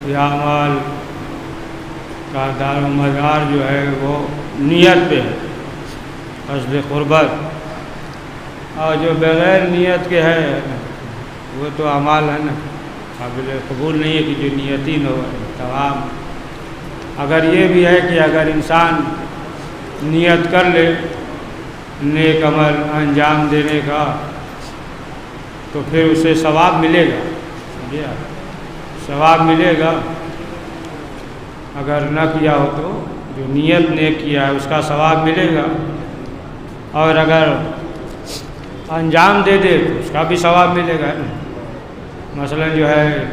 یہ اعمال کا دار و مدار جو ہے وہ نیت پہ ہے، قصد قربت، اور جو بغیر نیت کے ہے وہ تو اعمال ہے نا، قابل قبول نہیں ہے کہ جو نیت ہی نہ ہو تمام۔ اگر یہ بھی ہے کہ اگر انسان نیت کر لے نیک عمل انجام دینے کا تو پھر اسے ثواب ملے گا، سمجھے آپ، ثواب ملے گا۔ اگر نہ کیا ہو تو جو نیت نے کیا ہے اس کا ثواب ملے گا، اور اگر انجام دے دے تو اس کا بھی ثواب ملے گا۔ مثلا جو ہے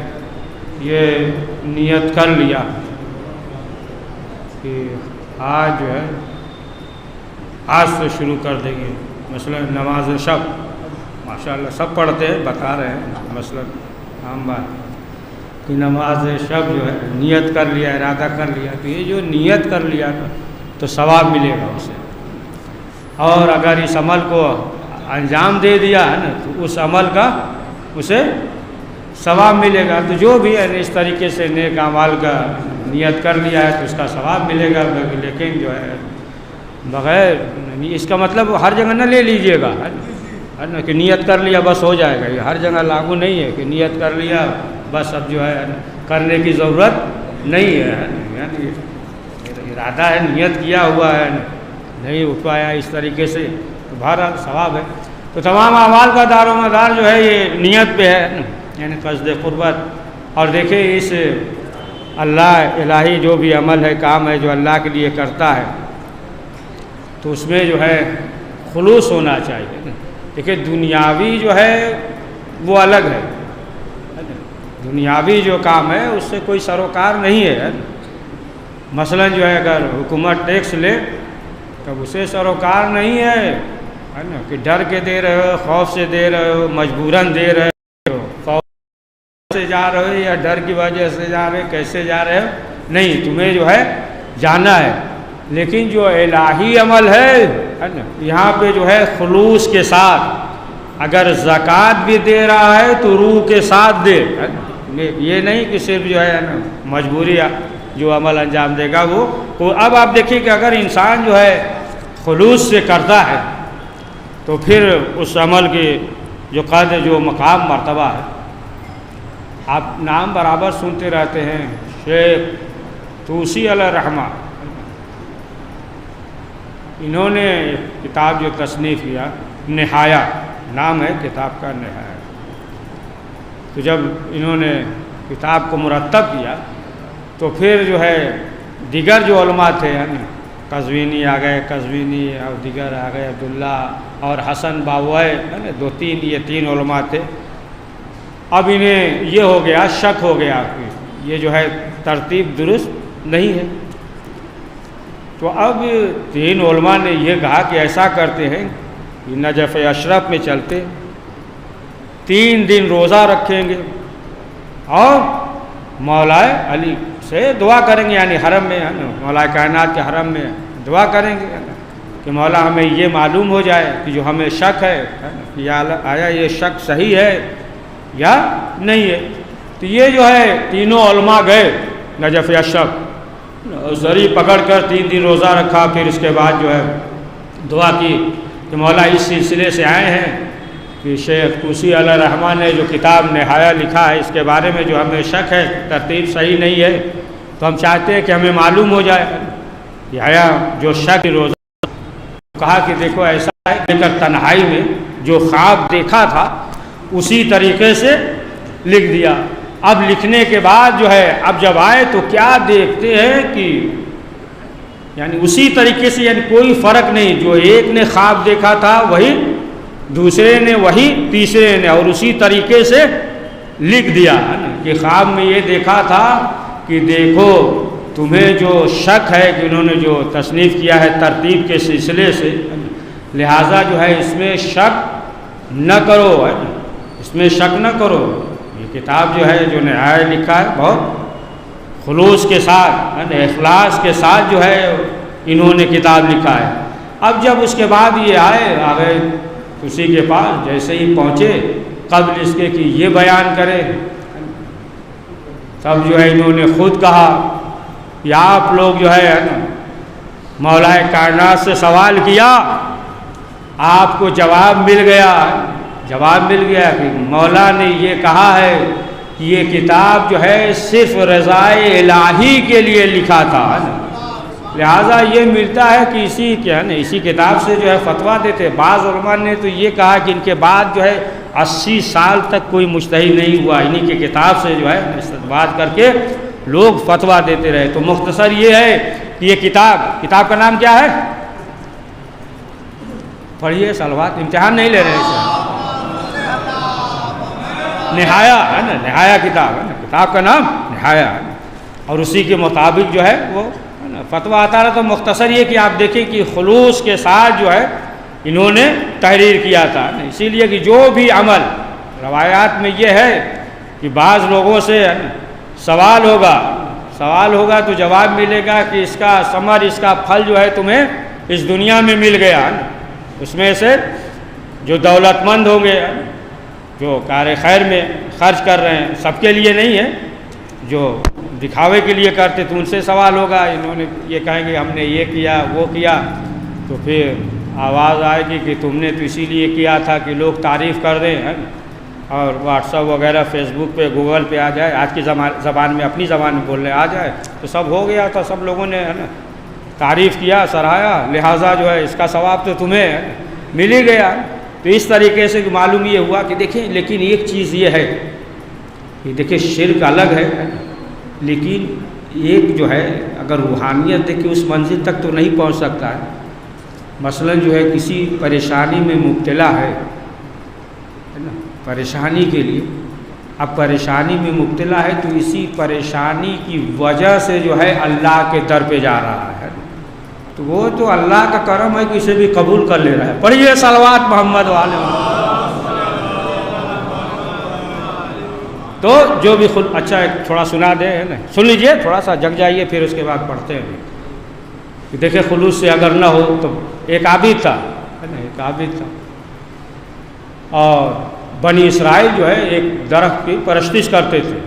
یہ نیت کر لیا کہ آج جو ہے آج سے شروع کر دیں گے، مثلا نماز شب، ماشاءاللہ سب پڑھتے ہیں، بتا رہے ہیں، مثلا عام بات کہ نماز شب جو ہے نیت کر لیا، ارادہ کر لیا، تو یہ جو نیت کر لیا نا تو ثواب ملے گا اسے۔ اور اگر اس عمل کو انجام دے دیا ہے نا تو اس عمل کا اسے ثواب ملے گا۔ تو جو بھی ہے اس طریقے سے نیک اعمال کا نیت کر لیا ہے تو اس کا ثواب ملے گا، لیکن جو ہے بغیر اس کا مطلب ہر جگہ نہ لے لیجئے گا، ہے نا، کہ نیت کر لیا بس ہو جائے گا۔ یہ ہر جگہ لاگو نہیں ہے کہ نیت کر لیا بس اب جو ہے کرنے کی ضرورت نہیں ہے، یعنی ارادہ ہے، نیت کیا ہوا ہے، نہیں اٹھ پایا اس طریقے سے تو بہرحال ثواب ہے۔ تو تمام اعمال کا دار و مدار جو ہے یہ نیت پہ ہے، یعنی قصد قربت۔ اور دیکھیں اس اللہ الہی جو بھی عمل ہے، کام ہے جو اللہ کے لیے کرتا ہے تو اس میں جو ہے خلوص ہونا چاہیے۔ دیکھیں دنیاوی جو ہے وہ الگ ہے، دنیاوی جو کام ہے اس سے کوئی سروکار نہیں ہے۔ مثلا جو ہے اگر حکومت ٹیکس لے تب اسے سروکار نہیں ہے نا، کہ ڈر کے دے رہے ہو، خوف سے دے رہے ہو، مجبوراً دے رہے ہو، خوف سے جا رہے ہو یا ڈر کی وجہ سے جا رہے ہو، کیسے جا رہے ہو، نہیں، تمہیں جو ہے جانا ہے۔ لیکن جو الہی عمل ہے نا یہاں پہ جو ہے خلوص کے ساتھ، اگر زکوٰۃ بھی دے رہا ہے تو روح کے ساتھ دے، یہ نہیں کہ صرف جو ہے نا مجبوری جو عمل انجام دے گا وہ۔ اب آپ دیکھیے کہ اگر انسان جو ہے خلوص سے کرتا ہے تو پھر اس عمل کی جو قدر، جو مقام، مرتبہ ہے، آپ نام برابر سنتے رہتے ہیں، شیخ توسی علیہ الرحمہ، انہوں نے کتاب جو تصنیف کیا، نہایہ نام ہے کتاب کا، نہایہ۔ تو جب انہوں نے کتاب کو مرتب کیا تو پھر جو ہے دیگر جو علماء تھے، یعنی قزوینی آ گئے، قزوینی اور دیگر آ گئے، عبداللہ اور حسن باوائے، یہ تین علماء تھے۔ اب انہیں یہ ہو گیا، شک ہو گیا کہ یہ جو ہے ترتیب درست نہیں ہے۔ تو اب تین علماء نے یہ کہا کہ ایسا کرتے ہیں کہ نجف اشرف میں چلتے 3 دن روزہ رکھیں گے اور مولا علی سے دعا کریں گے، یعنی حرم میں، مولا کائنات کے حرم میں دعا کریں گے کہ مولا ہمیں یہ معلوم ہو جائے کہ جو ہمیں شک ہے یا آیا یہ شک صحیح ہے یا نہیں ہے۔ تو یہ جو ہے تینوں علماء گئے نجف اشرف، زری پکڑ کر 3 دن روزہ رکھا، پھر اس کے بعد جو ہے دعا کی کہ مولا اس سلسلے سے آئے ہیں کہ شیخ توسی علیہ الرحمٰن نے جو کتاب نہایہ لکھا ہے اس کے بارے میں جو ہمیں شک ہے، ترتیب صحیح نہیں ہے، تو ہم چاہتے ہیں کہ ہمیں معلوم ہو جائے کہ آیا جو شک روزہ۔ کہا کہ دیکھو ایسا ہے کہ تنہائی میں جو خواب دیکھا تھا اسی طریقے سے لکھ دیا۔ اب لکھنے کے بعد جو ہے اب جب آئے تو کیا دیکھتے ہیں کہ یعنی اسی طریقے سے، یعنی کوئی فرق نہیں، جو ایک نے خواب دیکھا تھا وہی دوسرے نے، وہی تیسرے نے، اور اسی طریقے سے لکھ دیا کہ خواب میں یہ دیکھا تھا کہ دیکھو تمہیں جو شک ہے کہ انہوں نے جو تصنیف کیا ہے ترتیب کے سلسلے سے، لہٰذا جو ہے اس میں شک نہ کرو، اس میں شک نہ کرو۔ یہ کتاب جو ہے جو نہایہ لکھا ہے بہت خلوص کے ساتھ، اخلاص کے ساتھ جو ہے انہوں نے کتاب لکھا ہے۔ اب جب اس کے بعد یہ آ گئے اسی کے پاس، جیسے ہی پہنچے قبل اس کے کہ یہ بیان کرے، تب جو ہے انہوں نے خود کہا کہ آپ لوگ جو ہے نا مولا کائنات سے سوال کیا، آپ کو جواب مل گیا کہ مولا نے یہ کہا ہے کہ یہ کتاب جو ہے صرف رضائے الہی کے لیے لکھا تھا، لہٰذا یہ ملتا ہے کہ اسی کتاب سے جو ہے فتویٰ دیتے۔ بعض علماء نے تو یہ کہا کہ ان کے بعد جو ہے 80 سال تک کوئی مجتہد نہیں ہوا، انہی کی کتاب سے جو ہے استنباط کر کے لوگ فتویٰ دیتے رہے۔ تو مختصر یہ ہے کہ یہ کتاب کا نام کیا ہے؟ پڑھیے صلوات، امتحان نہیں لے رہے ہیں، نہایا ہے نا، نہایا کتاب ہے نا، کتاب کا نام نہایا ہے، اور اسی کے مطابق جو ہے وہ فتویٰ آتا رہا۔ تو مختصر یہ کہ آپ دیکھیں کہ خلوص کے ساتھ جو ہے انہوں نے تحریر کیا تھا، اسی لیے کہ جو بھی عمل روایات میں یہ ہے کہ بعض لوگوں سے سوال ہوگا تو جواب ملے گا کہ اس کا ثمر، اس کا پھل جو ہے تمہیں اس دنیا میں مل گیا۔ اس میں سے جو دولت مند ہوں گے، جو کار خیر میں خرچ کر رہے ہیں، سب کے لیے نہیں ہے، جو دکھاوے کے لیے کرتے تو ان سے سوال ہوگا، انہوں نے یہ کہیں گے ہم نے یہ کیا وہ کیا، تو پھر آواز آئے گی کہ تم نے تو اسی لیے کیا تھا کہ لوگ تعریف کر دیں، اور واٹس ایپ وغیرہ فیس بک پہ گوگل پہ آ جائے، آج کی زبان میں اپنی زبان میں بولنے آ جائے تو سب ہو گیا تھا، سب لوگوں نے تعریف کیا، سراہا، لہٰذا جو ہے اس کا ثواب تو تمہیں مل ہی گیا۔ تو اس طریقے سے معلوم یہ ہوا کہ دیکھیں، لیکن ایک چیز یہ ہے کہ دیکھیں شرک الگ ہے، لیکن ایک جو ہے اگر روحانیت دیکھیں اس منزل تک تو نہیں پہنچ سکتا ہے۔ مثلا جو ہے کسی پریشانی میں مبتلا ہے نا، پریشانی کے لیے، اب پریشانی میں مبتلا ہے تو اسی پریشانی کی وجہ سے جو ہے اللہ کے در پہ جا رہا ہے، تو وہ تو اللہ کا کرم ہے کہ اسے بھی قبول کر لے رہا ہے۔ پڑھیے صلوات محمد والے۔ تو جو بھی خود اچھا تھوڑا سنا دے نا، سن لیجئے، تھوڑا سا جگ جائیے، پھر اس کے بعد پڑھتے ہیں کہ دیکھیں خلوص سے اگر نہ ہو تو ایک عابد تھا، اور بنی اسرائیل جو ہے ایک درخت کی پرستش کرتے تھے،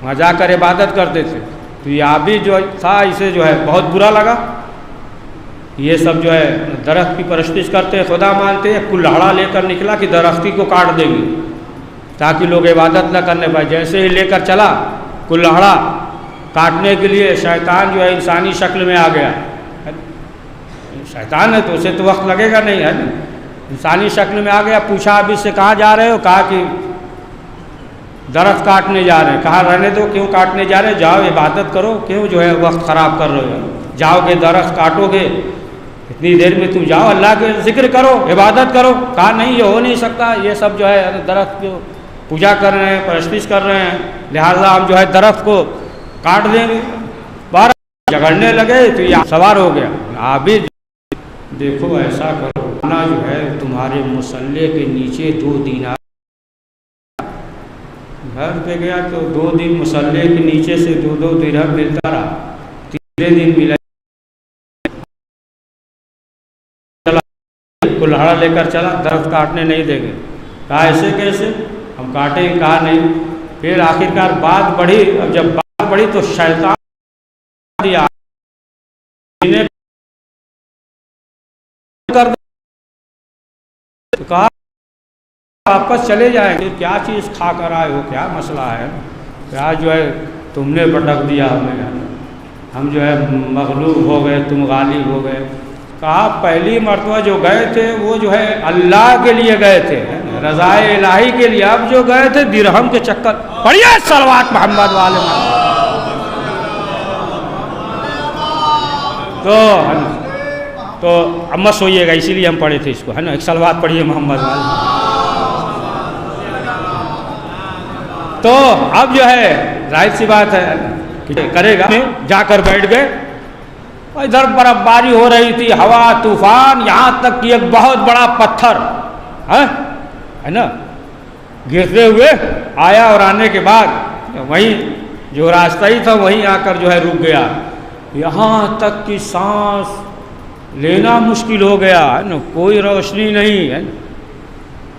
وہاں جا کر عبادت کرتے تھے، تو یہ عابد جو تھا اسے جو ہے بہت برا لگا، یہ سب جو ہے درخت کی پرستش کرتے خدا مانتے ہیں، کلہڑا لے کر نکلا کہ درختی کو کاٹ دیں گے تاکہ لوگ عبادت نہ کرنے پائے۔ جیسے ہی لے کر چلا کلہڑا کاٹنے کے لیے، شیطان جو ہے انسانی شکل میں آ گیا، شیطان ہے تو اسے تو وقت لگے گا نہیں ہے، انسانی شکل میں آ گیا، پوچھا اب اس سے کہاں جا رہے ہو؟ کہا کہ درخت کاٹنے جا رہے ہیں۔ کہا رہنے دو، کیوں کاٹنے جا رہے ہیں؟ جاؤ عبادت کرو، کیوں جو ہے وقت خراب کر رہے ہو؟ جاؤ گے درخت کاٹو گے، اتنی دیر میں تم جاؤ اللہ کے ذکر کرو، عبادت کرو۔ کہا نہیں، یہ ہو نہیں سکتا، یہ سب جو ہے درخت کو پوجا کر رہے ہیں، پرستش کر رہے ہیں، لہٰذا ہم جو ہے درخت کو کاٹ دیں گے۔ بارہ جھگڑنے لگے تو یہ سوار ہو گیا، عابد دیکھو ایسا کرو نا، جو ہے تمہارے مصلے کے نیچے 2 دینار، گھر پہ گیا تو 2 دن مصلے کے نیچے سے 2 درہم ملتا رہا، تیسرے دن ملا، کلہڑا لے کر چلا، درخت کاٹنے نہیں دیں گے۔ کہا ایسے کیسے، ہم کاٹیں گے؟ کہا نہیں۔ پھر آخرکار بات بڑھی، اب جب بات بڑھی تو شیطان دیا تو کہا واپس چلے جائیں گے، کیا چیز کھا کر آئے ہو، کیا مسئلہ ہے؟ کیا جو ہے تم نے پٹک دیا ہمیں، ہم جو ہے مغلوب ہو گئے، تم غالب ہو گئے۔ کہا پہلی مرتبہ جو گئے تھے وہ جو ہے اللہ کے لیے گئے تھے، رضائے الہی کے لیے، اب جو گئے تھے درہم کے چکر۔ پڑھیے صلوات محمد والے۔ تو اب مت سوئیے گا، اسی لیے ہم پڑھے تھے اس کو، ہے نا، ایک صلوات پڑھیے محمد والے۔ تو اب جو ہے ظاہر سی بات ہے کرے گا، جا کر بیٹھ گئے، ادھر برف باری ہو رہی تھی، ہوا طوفان، یہاں تک کہ ایک بہت بڑا پتھر ہے نا گرتے ہوئے آیا، اور آنے کے بعد وہیں جو راستہ ہی تھا وہیں آ کر جو ہے رک گیا، یہاں تک کہ سانس لینا مشکل ہو گیا، ہے نا، کوئی روشنی نہیں ہے،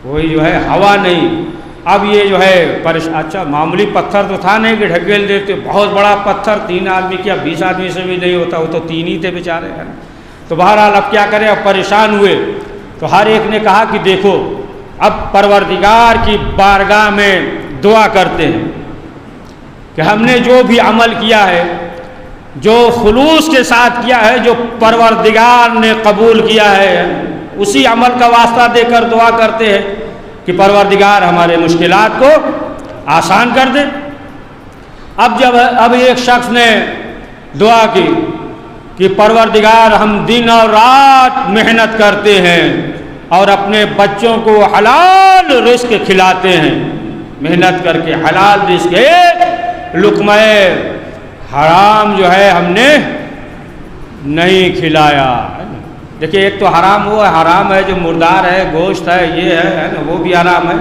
کوئی جو ہے ہوا نہیں، اب یہ جو ہے اچھا معمولی پتھر تو تھا نہیں کہ ڈھکیل دیتے، بہت بڑا پتھر 3 آدمی کیا 20 آدمی سے بھی نہیں ہوتا، وہ تو 3 ہی تھے بیچارے ہیں۔ تو بہرحال اب کیا کریں، اب پریشان ہوئے تو ہر ایک نے کہا کہ دیکھو اب پروردگار کی بارگاہ میں دعا کرتے ہیں کہ ہم نے جو بھی عمل کیا ہے، جو خلوص کے ساتھ کیا ہے، جو پروردگار نے قبول کیا ہے، اسی عمل کا واسطہ دے کر دعا کرتے ہیں کہ پروردگار ہمارے مشکلات کو آسان کر دے۔ اب ایک شخص نے دعا کی کہ پروردگار ہم دن اور رات محنت کرتے ہیں اور اپنے بچوں کو حلال رزق کھلاتے ہیں، محنت کر کے حلال رزق، ایک لقمہ حرام جو ہے ہم نے نہیں کھلایا۔ دیکھیے ایک تو حرام وہ حرام ہے جو مردار ہے، گوشت ہے، یہ ہے نا، وہ بھی حرام ہے۔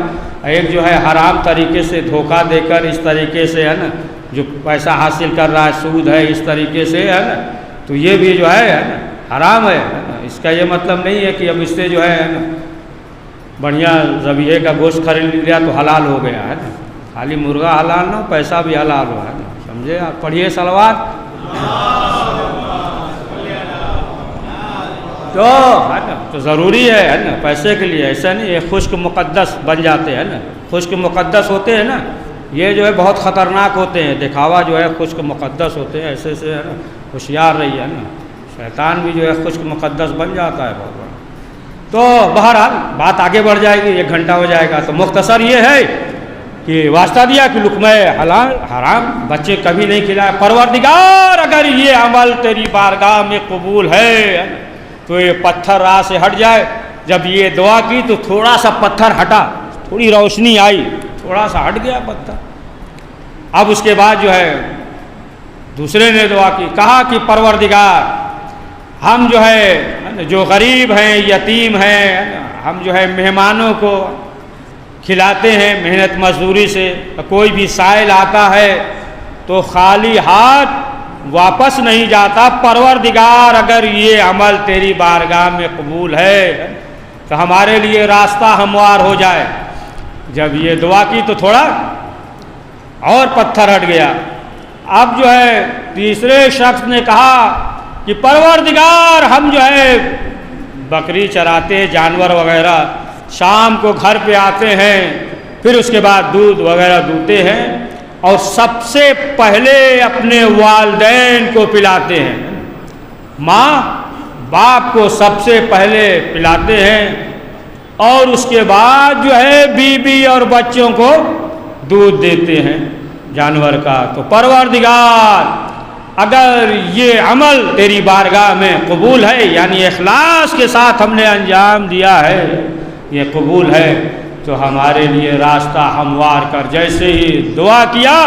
ایک جو ہے حرام طریقے سے دھوکہ دے کر اس طریقے سے ہے نا جو پیسہ حاصل کر رہا ہے، سود ہے، اس طریقے سے ہے نا، تو یہ بھی جو ہے نا حرام ہے نا۔ اس کا یہ مطلب نہیں ہے کہ اب اس سے جو ہے نا بڑھیا ذبیحے کا گوشت خرید لیا تو حلال ہو گیا ہے نا، خالی مرغا حلال نہ ہو، پیسہ بھی حلال ہو، ہے نا، سمجھے آپ؟ پڑھیے صلوات۔ تو ضروری ہے نا پیسے کے لیے، ایسا نہیں یہ خشک مقدس بن جاتے ہیں نا، خشک مقدس ہوتے ہیں نا، یہ جو ہے بہت خطرناک ہوتے ہیں، دکھاوا جو ہے خشک مقدس ہوتے ہیں، ایسے سے ہے نا ہوشیار رہی ہے نا، شیطان بھی جو ہے خشک مقدس بن جاتا ہے بہت بڑا۔ تو بہرحال بات آگے بڑھ جائے گی، 1 گھنٹہ ہو جائے گا، تو مختصر یہ ہے کہ واسطہ دیا کہ لقمہ حلال حرام بچے کبھی نہیں کھلائے، پروردگار اگر یہ عمل تیری بارگاہ میں قبول ہے تو یہ پتھر راہ سے ہٹ جائے۔ جب یہ دعا کی تو تھوڑا سا پتھر ہٹا، تھوڑی روشنی آئی، تھوڑا سا ہٹ گیا پتھر۔ اب اس کے بعد جو ہے دوسرے نے دعا کی، کہا کہ پروردگار ہم جو ہے جو غریب ہیں، یتیم ہیں، ہم جو ہے مہمانوں کو کھلاتے ہیں محنت مزدوری سے، کوئی بھی سائل آتا ہے تو خالی ہاتھ واپس نہیں جاتا، پروردگار اگر یہ عمل تیری بارگاہ میں قبول ہے تو ہمارے لیے راستہ ہموار ہو جائے۔ جب یہ دعا کی تو تھوڑا اور پتھر ہٹ گیا۔ اب جو ہے تیسرے شخص نے کہا کہ پروردگار ہم جو ہے بکری چراتے، جانور وغیرہ، شام کو گھر پہ آتے ہیں، پھر اس کے بعد دودھ وغیرہ دوتے ہیں اور سب سے پہلے اپنے والدین کو پلاتے ہیں، ماں باپ کو سب سے پہلے پلاتے ہیں اور اس کے بعد جو ہے بیوی اور بچوں کو دودھ دیتے ہیں جانور کا۔ تو پروردگار اگر یہ عمل تیری بارگاہ میں قبول ہے، یعنی اخلاص کے ساتھ ہم نے انجام دیا ہے، یہ قبول ہے، تو ہمارے لیے راستہ ہموار کر۔ جیسے ہی دعا کیا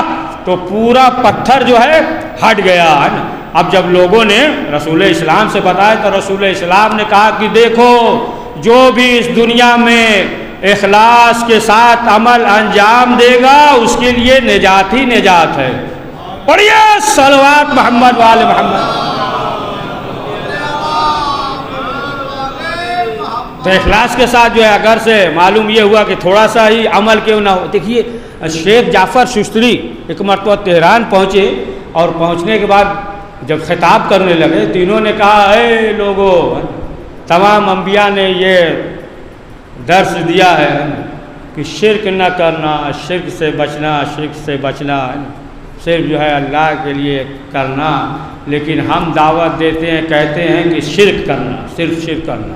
تو پورا پتھر جو ہے ہٹ گیا ہے نا۔ اب جب لوگوں نے رسول اسلام سے بتایا تو رسول اسلام نے کہا کہ دیکھو جو بھی اس دنیا میں اخلاص کے ساتھ عمل انجام دے گا اس کے لیے نجات ہی نجات ہے۔ پڑھیے صلوات محمد وآل محمد۔ تو اخلاص کے ساتھ جو ہے اگر سے معلوم یہ ہوا کہ تھوڑا سا ہی عمل کیوں نہ ہو۔ دیکھیے شیخ جعفر ششتری ایک مرتبہ تہران پہنچے اور پہنچنے کے بعد جب خطاب کرنے لگے تو انہوں نے کہا اے لوگو، تمام انبیاء نے یہ درس دیا ہے کہ شرک نہ کرنا، شرک سے بچنا، شرک سے بچنا، صرف جو ہے اللہ کے لیے کرنا، لیکن ہم دعوت دیتے ہیں، کہتے ہیں کہ شرک کرنا، صرف شرک کرنا۔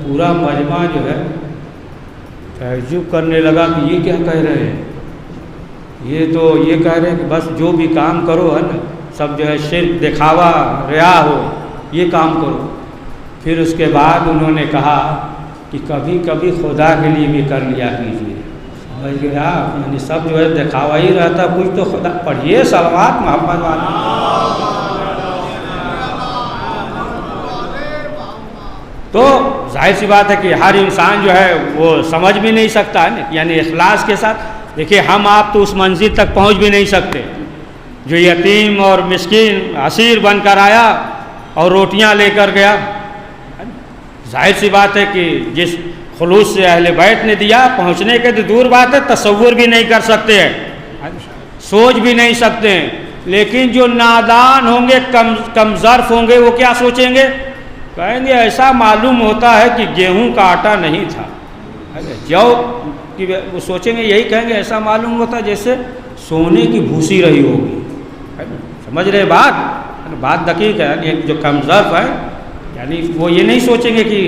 پورا مجمع جو ہے تعجب کرنے لگا کہ یہ کیا کہہ رہے ہیں، یہ تو یہ کہہ رہے ہیں کہ بس جو بھی کام کرو ہے نا سب جو ہے شرک، دکھاوا، ریا ہو، یہ کام کرو۔ پھر اس کے بعد انہوں نے کہا کہ کبھی کبھی خدا کے لیے بھی کر لیا کیجیے۔ سمجھ گئے آپ؟ یعنی سب جو ہے دکھاوا ہی رہتا، کچھ تو خدا۔ پڑھیے صلوات محمد والے۔ تو ظاہر سی بات ہے کہ ہر انسان جو ہے وہ سمجھ بھی نہیں سکتا ہے نا، یعنی اخلاص کے ساتھ۔ دیکھیے ہم آپ تو اس منزل تک پہنچ بھی نہیں سکتے جو یتیم اور مسکین اسیر بن کر آیا اور روٹیاں لے کر گیا۔ ظاہر سی بات ہے کہ جس خلوص سے اہل بیت نے دیا، پہنچنے کے تو دور بات ہے، تصور بھی نہیں کر سکتے ہیں، سوچ بھی نہیں سکتے ہیں۔ لیکن جو نادان ہوں گے، کم ظرف ہوں گے، وہ کیا سوچیں گے؟ کہیں گے ایسا معلوم ہوتا ہے کہ گیہوں کا آٹا نہیں تھا، جو وہ سوچیں گے، یہی کہیں گے ایسا معلوم ہوتا جیسے سونے کی بھوسی رہی ہوگی۔ سمجھ رہے بات دقیق ہے۔ جو کم ظرف ہے یعنی وہ یہ نہیں سوچیں گے کہ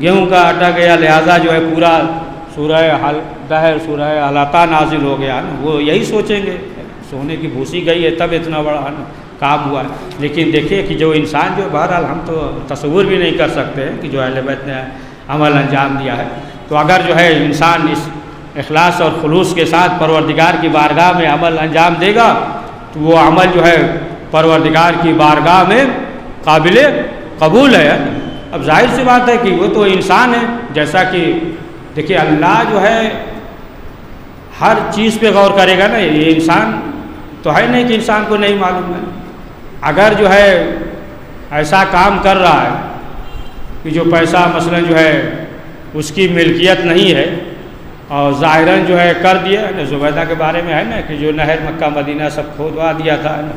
گیہوں کا آٹا گیا لہٰذا جو ہے پورا سورہ دہر سورہ الاطا نازل ہو گیا، وہ یہی سوچیں گے سونے کی بھوسی گئی ہے تب اتنا بڑا کام ہوا ہے۔ لیکن دیکھیے کہ جو انسان جو بہرحال ہم تو تصور بھی نہیں کر سکتے کہ جو اہل بیت نے عمل انجام دیا ہے، تو اگر جو ہے انسان اس اخلاص اور خلوص کے ساتھ پروردگار کی بارگاہ میں عمل انجام دے گا تو وہ عمل جو ہے پروردگار کی بارگاہ میں قابل قبول ہے۔ اب ظاہر سی بات ہے کہ وہ تو انسان ہے، جیسا کہ دیکھیے اللہ جو ہے ہر چیز پہ غور کرے گا نا، یہ انسان تو ہے نہیں کہ انسان کو نہیں معلوم ہے۔ اگر جو ہے ایسا کام کر رہا ہے کہ جو پیسہ مثلا جو ہے اس کی ملکیت نہیں ہے اور ظاہراً جو ہے کر دیا ہے نا، زبیدہ کے بارے میں ہے نا کہ جو نہر مکہ مدینہ سب کھودوا دیا تھا نا،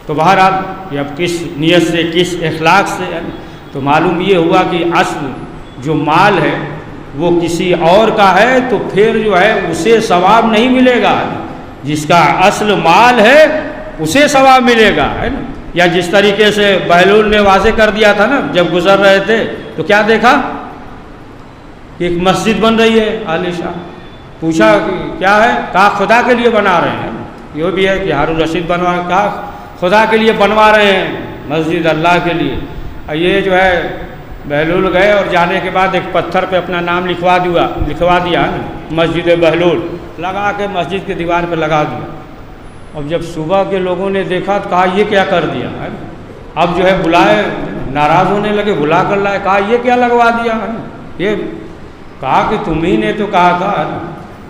تو بہرحال یہ اب کس نیت سے کس اخلاق سے ہے نا، تو معلوم یہ ہوا کہ اصل جو مال ہے وہ کسی اور کا ہے تو پھر جو ہے اسے ثواب نہیں ملے گا، جس کا اصل مال ہے اسے ثواب ملے گا، ہے نا۔ یا جس طریقے سے بہلول نے واضح کر دیا تھا نا، جب گزر رہے تھے تو کیا دیکھا کہ ایک مسجد بن رہی ہے عالیشان، پوچھا کہ کیا ہے، کہا خدا کے لیے بنا رہے ہیں۔ یہ بھی ہے کہ ہارون رشید بنوا، کہا خدا کے لیے بنوا رہے ہیں مسجد اللہ کے لیے۔ اور یہ جو ہے بہلول گئے اور جانے کے بعد ایک پتھر پہ اپنا نام لکھوا دیا مسجد بہلول، لگا کے مسجد کی دیوار پہ لگا دیا۔ اب جب صبح کے لوگوں نے دیکھا تو کہا یہ کیا کر دیا ہے، اب جو ہے بلائے، ناراض ہونے لگے، بلا کر لائے، کہا یہ کیا لگوا دیا ہے، یہ کہا کہ تمہیں نے تو کہا تھا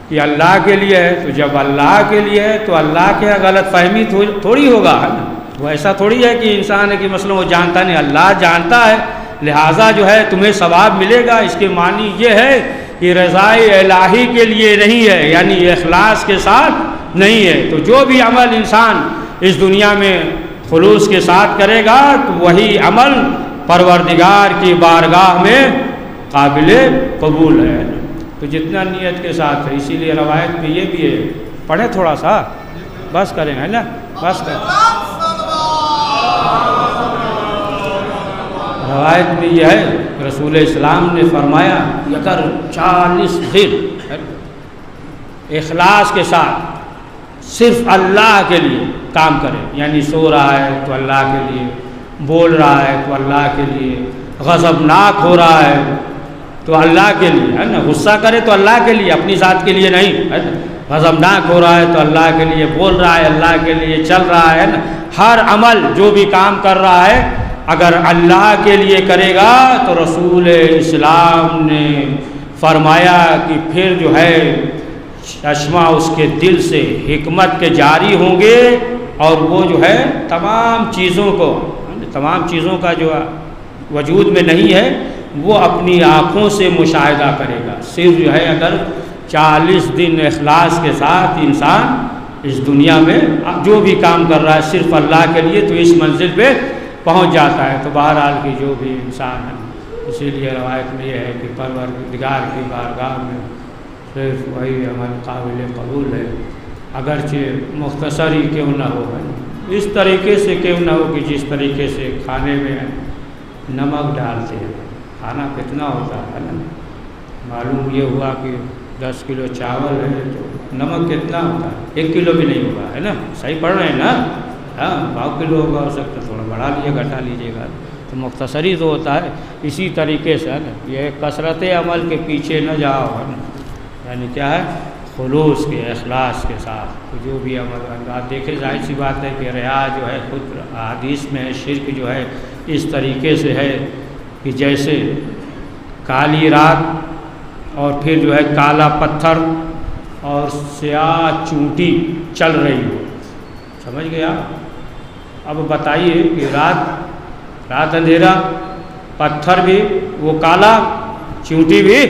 کہ اللہ کے لیے ہے، تو جب اللہ کے لیے ہے تو اللہ کے غلط فہمی تھوڑی ہوگا، ہے نا۔ وہ ایسا تھوڑی ہے کہ انسان ہے کہ مثلا وہ جانتا نہیں، اللہ جانتا ہے، لہٰذا جو ہے تمہیں ثواب ملے گا۔ اس کے معنی یہ ہے کہ رضائے الہی کے لیے نہیں ہے، یعنی اخلاص کے ساتھ نہیں ہے۔ تو جو بھی عمل انسان اس دنیا میں خلوص کے ساتھ کرے گا تو وہی عمل پروردگار کی بارگاہ میں قابل قبول ہے۔ تو جتنا نیت کے ساتھ ہے، اسی لیے روایت میں یہ بھی ہے، پڑھیں تھوڑا سا، بس کریں، ہے نا، بس کریں۔ روایت میں یہ ہے رسول اسلام نے فرمایا کہ اگر 40 دن اخلاص کے ساتھ صرف اللہ کے لیے کام کرے، یعنی سو رہا ہے تو اللہ کے لیے، بول رہا ہے تو اللہ کے لیے، غضبناک ہو رہا ہے تو اللہ کے لیے، ہے نا، غصہ کرے تو اللہ کے لیے، اپنی ذات کے لیے نہیں، ہے نا، غضبناک ہو رہا ہے تو اللہ کے لیے، بول رہا ہے اللہ کے لیے، چل رہا ہے نا، ہر عمل جو بھی کام کر رہا ہے اگر اللہ کے لیے کرے گا تو رسول اسلام نے فرمایا کہ پھر جو ہے چشمہ اس کے دل سے حکمت کے جاری ہوں گے، اور وہ جو ہے تمام چیزوں کا جو وجود میں نہیں ہے وہ اپنی آنکھوں سے مشاہدہ کرے گا۔ صرف جو ہے اگر 40 دن اخلاص کے ساتھ انسان اس دنیا میں جو بھی کام کر رہا ہے صرف اللہ کے لیے تو اس منزل پہ پہنچ جاتا ہے۔ تو بہرحال کی جو بھی انسان ہے، اسی لیے روایت میں یہ ہے کہ پروردگار کی بارگاہ میں صرف وہی عمل قابل قبول ہے، اگرچہ مختصر ہی کیوں نہ ہو، اس طریقے سے کیوں نہ ہو کہ جس طریقے سے کھانے میں نمک ڈالتے ہیں، کھانا کتنا ہوتا ہے نا، معلوم یہ ہوا کہ 10 کلو چاول ہے تو نمک کتنا ہوتا ہے، 1 کلو بھی نہیں ہوگا، ہے نا، صحیح پڑھ رہے ہیں نا، ہاں 1/2 کلو ہوگا، ہو سکتا ہے تھوڑا بڑھا لیجیے گھٹا لیجیے گا، تو مختصر ہی تو ہوتا ہے۔ اسی طریقے سے ہے نا، یہ کثرت عمل کے پیچھے نہ جاؤ، ہے نا، یعنی کیا ہے، خلوص کے اخلاص کے ساتھ جو بھی عمل آپ دیکھیں، ظاہر سی بات ہے کہ ریا جو ہے خود حدیث میں شرک جو ہے اس طریقے سے ہے کہ جیسے کالی رات اور پھر جو ہے کالا پتھر اور سیاہ چونٹی چل رہی ہو، سمجھ گیا؟ اب بتائیے کہ رات اندھیرا، پتھر بھی وہ کالا، چونٹی بھی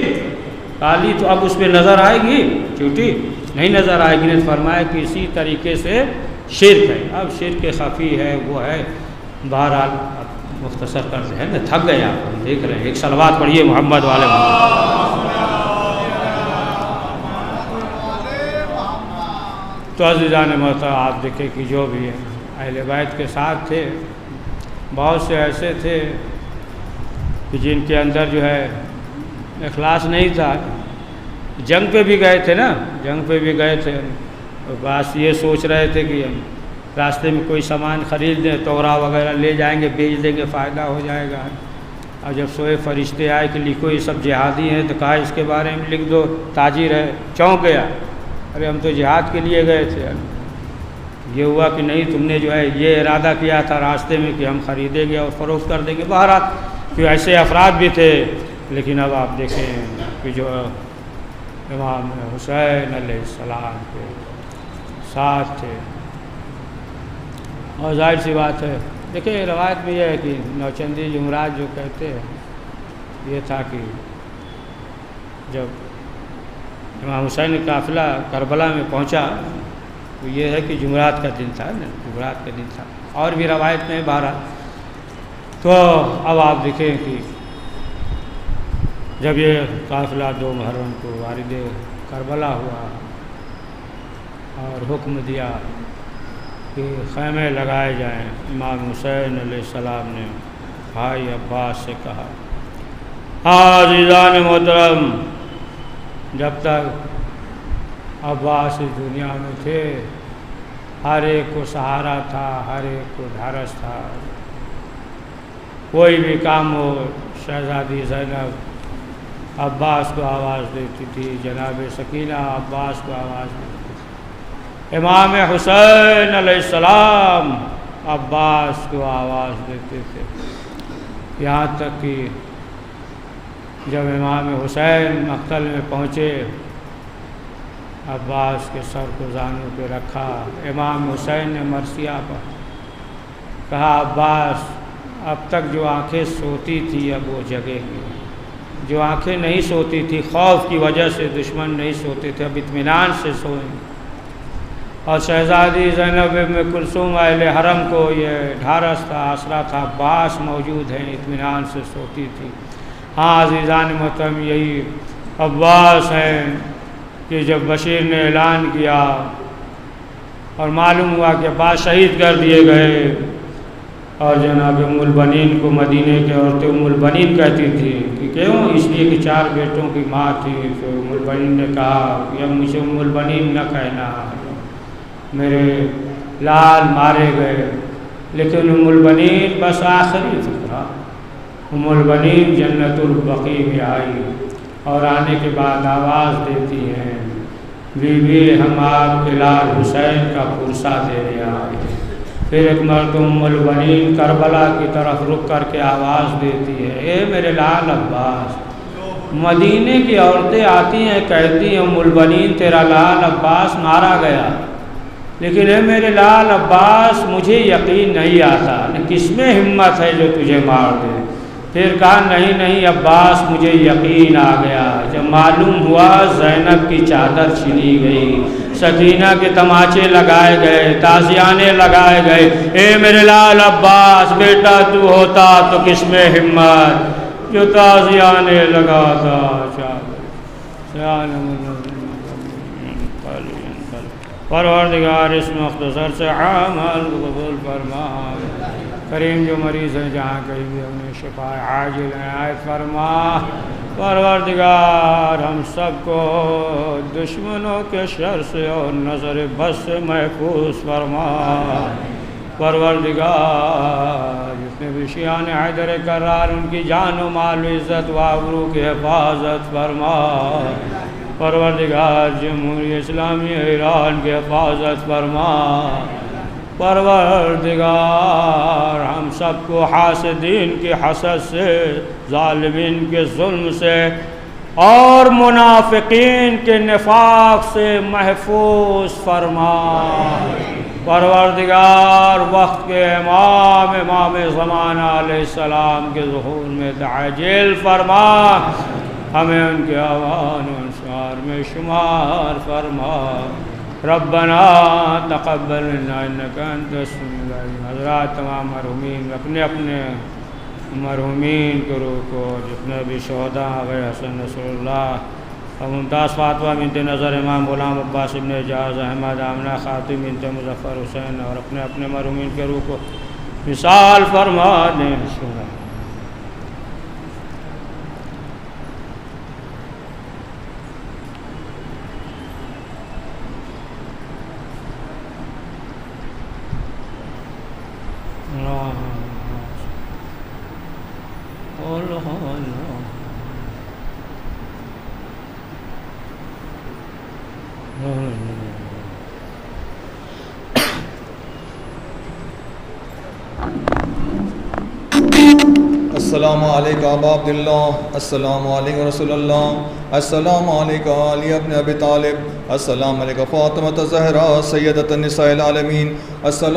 کالی تو اب اس پہ نظر آئے گی چوٹی نہیں نظر آئے گی. نے فرمایا کہ اسی طریقے سے شرک ہے. اب شرک خفی ہے وہ ہے. بہرحال مختصر کر رہے ہیں تھک گئے آپ ہم دیکھ رہے ہیں. ایک صلوات پڑھیے محمد والے محمد. تو عزیزان محترم آپ دیکھیں کہ جو بھی اہل بیت کے ساتھ تھے بہت سے ایسے تھے کہ جن کے اندر جو ہے اخلاص نہیں تھا. جنگ پہ بھی گئے تھے نا, جنگ پہ بھی گئے تھے, بس یہ سوچ رہے تھے کہ راستے میں کوئی سامان خرید دیں, تورا وغیرہ لے جائیں گے, بیچ دیں گے, فائدہ ہو جائے گا. اور جب سوئے فرشتے آئے کہ لکھو یہ سب جہادی ہیں, تو کہا اس کے بارے میں لکھ دو. تاجر ہے, چونک گیا, ارے ہم تو جہاد کے لیے گئے تھے. یہ ہوا کہ نہیں تم نے جو ہے یہ ارادہ کیا تھا راستے میں کہ ہم خریدیں گے اور فروخت کر دیں گے. بہرحال کہ ایسے افراد بھی تھے. لیکن اب آپ دیکھیں کہ جو امام حسین علیہ السلام کے ساتھ تھے, اور ظاہر سی بات ہے دیکھیں روایت میں یہ ہے کہ نوچندی جمعرات جو کہتے ہیں یہ تھا کہ جب امام حسین کا قافلہ کربلا میں پہنچا تو یہ ہے کہ جمعرات کا دن تھا نا, جمعرات کا دن تھا. اور بھی روایت میں بہرحال. تو اب آپ دیکھیں کہ جب یہ قافلہ 2 محرم کو وارد کربلا ہوا اور حکم دیا کہ خیمے لگائے جائیں, امام حسین علیہ السلام نے بھائی عباس سے کہا, عزیزان محترم جب تک عباس اس دنیا میں تھے ہر ایک کو سہارا تھا, ہر ایک کو ڈھارس تھا. کوئی بھی کام ہو شہزادی زینب عباس کو آواز دیتی تھی, جناب سکینہ عباس کو آواز دیتی تھی, امام حسین علیہ السلام عباس کو آواز دیتے تھے. یہاں تک کہ جب امام حسین مقتل میں پہنچے عباس کے سر کو زانوں پہ رکھا. امام حسین نے مرثیہ پر کہا, عباس اب تک جو آنکھیں سوتی تھی اب وہ جگے گی, جو آنکھیں نہیں سوتی تھی خوف کی وجہ سے, دشمن نہیں سوتے تھے, اب اطمینان سے سوئیں. اور شہزادی زینب بنت کلثوم اہل حرم کو یہ ڈھارس تھا, آسرا تھا, عباس موجود ہیں, اطمینان سے سوتی تھی. ہاں عزیزان محترم یہی عباس ہیں کہ جب بشیر نے اعلان کیا اور معلوم ہوا کہ عباس شہید کر دیے گئے, اور جناب ام البنین کو مدینے کے عورتیں ام البنین کہتی تھی کہ کیوں, اس لیے کہ 4 بیٹوں کی ماں تھی. تو ام البنین نے کہا کہ اب مجھے ام البنین نہ کہنا, میرے لال مارے گئے. لیکن ام البنین بس آخری فکرہ, ام البنین جنت البقیع میں آئی اور آنے کے بعد آواز دیتی ہیں, بی بی ہم آپ کے لال حسین کا پرسہ دینے آئے. پھر ایک مرتبہ ام البنین کربلا کی طرف رک کر کے آواز دیتی ہے, اے میرے لال عباس. مدینے کی عورتیں آتی ہیں کہتی ہیں ام البنین تیرا لال عباس مارا گیا, لیکن اے میرے لال عباس مجھے یقین نہیں آتا, کس میں ہمت ہے جو تجھے مار دے. پھر کہا نہیں نہیں عباس مجھے یقین آ گیا جب معلوم ہوا زینب کی چادر چھینی گئی, سکینہ کے تماچے لگائے گئے, تازیانے لگائے گئے. اے میرے لال عباس بیٹا تو ہوتا تو کس میں ہمت جو تازیانے لگاتا. پروردگار اس مختصر سے عمل قبول فرما. کریم جو مریض ہیں جہاں کہیں بھی ہمیں شفا عاجل عنایت فرما. پروردگار ہم سب کو دشمنوں کے شر سے اور نظر بد سے محفوظ فرما. پروردگار جتنے بھی شیعان حیدر کرار ان کی جان و مال و عزت و آبرو کی حفاظت فرما. پروردگار جمہوریہ اسلامی ایران کی حفاظت فرما. پروردگار ہم سب کو حاسدین کی حسد سے, ظالمین کے ظلم سے اور منافقین کے نفاق سے محفوظ فرما. پروردگار وقت کے امام زمانہ علیہ السلام کے ظہور میں تعجیل فرما. ہمیں ان کے آوان و انصار میں شمار فرما. ربنا تقبل منا انک انت السمیع العلیم. حضرات تمام مرحومین اپنے اپنے مرحومین کے روح کو، جتنے بھی شہداء غیر حسن نصر اللہ اور ممتاز فاطمہ بنت نظر، امام غلام عباس ابن اعجاز، احمد آمنہ خاتون بنت مظفر حسین، اور اپنے اپنے مرحومین کے روح کو مثال فرما دیں. السلام علیکم ابا عبداللہ، السلام علیکم رسول اللہ، السلام علیکم علی ابن ابی طالب، السلام علیکم فاطمہ الزہرا سیدۃ النساء العالمین، السلام